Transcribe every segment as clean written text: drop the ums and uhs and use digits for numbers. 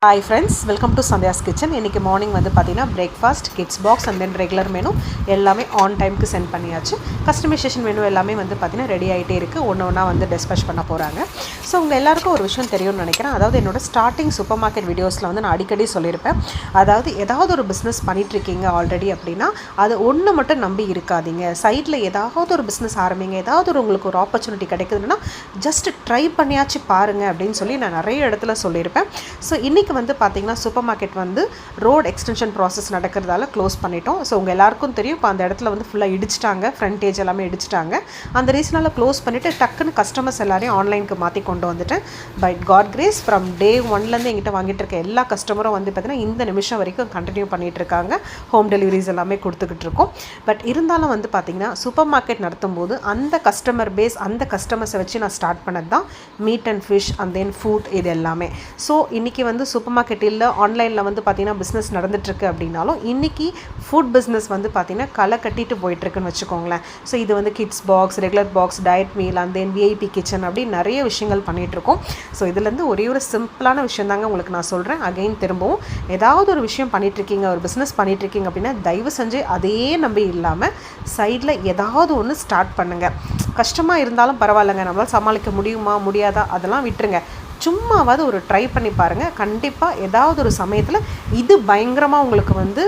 Hi friends, welcome to Sandhya's Kitchen. இன்னைக்கு morning வந்து பார்த்தீங்கன்னா breakfast, kids box and then regular menu எல்லாமே on டைமுக்கு சென்ட் பண்ணியாச்சு. கஸ்டமைசேஷன் மெனு எல்லாமே வந்து பார்த்தீங்கன்னா ரெடி ஆகிட்டே இருக்குது. ஒன்று வந்து டிஸ்பேச் பண்ண போகிறாங்க. ஸோ உங்கள் எல்லாருக்கும் ஒரு விஷயம் தெரியும்னு நினைக்கிறேன். அதாவது என்னோட ஸ்டார்டிங் சூப்பர் மார்க்கெட் வீடியோஸில் வந்து நான் அடிக்கடி சொல்லியிருப்பேன். அதாவது ஏதாவது ஒரு பிஸ்னஸ் பண்ணிகிட்ருக்கீங்க ஆல்ரெடி அப்படின்னா அது ஒன்று மட்டும் நம்பி இருக்காதீங்க. சைடில் ஏதாவது ஒரு பிஸ்னஸ் ஆரம்பிங்க. ஏதாவது ஒரு உங்களுக்கு ஒரு ஆப்பர்ச்சுனிட்டி கிடைக்குதுன்னா ஜஸ்ட் ட்ரை பண்ணியாச்சு பாருங்கள் அப்படின்னு சொல்லி நான் நிறைய இடத்துல சொல்லியிருப்பேன். ஸோ இன்றைக்கி வந்து பார்த்திங்கன்னா சூப்பர் மார்க்கெட் வந்து ரோட் எக்ஸ்டென்ஷன் ப்ராசஸ் நடக்கிறதால க்ளோஸ் பண்ணிட்டோம். ஸோ உங்கள் எல்லாருக்கும் தெரியும், இப்போ அந்த இடத்துல வந்து ஃபுல்லாக இடிச்சிட்டாங்க, ஃப்ரண்டேஜ் எல்லாமே இடிச்சிட்டாங்க. அந்த ரீசனால் க்ளோஸ் பண்ணிவிட்டு டக்குன்னு கஸ்டமர்ஸ் எல்லாரையும் ஆன்லைனுக்கு மாற்றி கொண்டு வந்துட்டேன். By God grace from day 1லேருந்து எங்கிட்ட வாங்கிட்டு இருக்க எல்லா கஸ்டமரும் வந்து பார்த்திங்கன்னா இந்த நிமிஷம் வரைக்கும் கண்டினியூ பண்ணிகிட்டு இருக்காங்க. ஹோம் டெலிவரிஸ் எல்லாமே கொடுத்துக்கிட்டு இருக்கோம். பட் இருந்தாலும் வந்து பார்த்திங்கன்னா சூப்பர் மார்க்கெட் நடத்தும் போது அந்த கஸ்டமர் பேஸ், அந்த கஸ்டமர்ஸை வச்சு நான் ஸ்டார்ட் பண்ணது தான் meet and fish and then food இது எல்லாமே. ஸோ இன்றைக்கி வந்து சூப்பர் மார்க்கெட் இல்லை, ஆன்லைனில் வந்து பார்த்திங்கன்னா பிஸ்னஸ் நடந்துகிட்ருக்கு அப்படின்னாலும் இன்றைக்கி ஃபுட் பிஸ்னஸ் வந்து பார்த்திங்கன்னா களை கட்டிட்டு போயிட்டுருக்குன்னு வச்சுக்கோங்களேன். ஸோ இது வந்து kids box, regular box, diet meal and then VIP kitchen அப்படி நிறைய விஷயங்கள் பண்ணிகிட்ருக்கோம். ஸோ இதுலேருந்து ஒரே ஒரு சிம்பிளான விஷயம் தாங்க உங்களுக்கு நான் சொல்கிறேன். அகெயின் திரும்பவும் ஏதாவது ஒரு விஷயம் பண்ணிகிட்ருக்கீங்க, ஒரு பிஸ்னஸ் பண்ணிகிட்ருக்கீங்க அப்படின்னா தயவு செஞ்சு அதே நம்பி இல்லாமல் சைடில் ஏதாவது ஒன்று ஸ்டார்ட் பண்ணுங்கள். கஷ்டமாக இருந்தாலும் பரவாயில்லைங்க, நம்மளால் சமாளிக்க முடியுமா முடியாதா அதெல்லாம் விட்டுருங்க. சும்மாவது ஒரு ட்ரை பண்ணி பாருங்கள். கண்டிப்பாக ஏதாவது ஒரு சமயத்தில் இது பயங்கரமாக உங்களுக்கு வந்து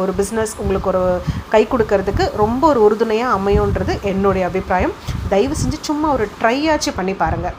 ஒரு பிஸ்னஸ் உங்களுக்கு ஒரு கை கொடுக்கறதுக்கு ரொம்ப ஒரு உறுதுணையாக அமையுன்றது என்னுடைய அபிப்பிராயம். தயவு செஞ்சு சும்மா ஒரு ட்ரை ஆச்சு பண்ணி பாருங்கள்.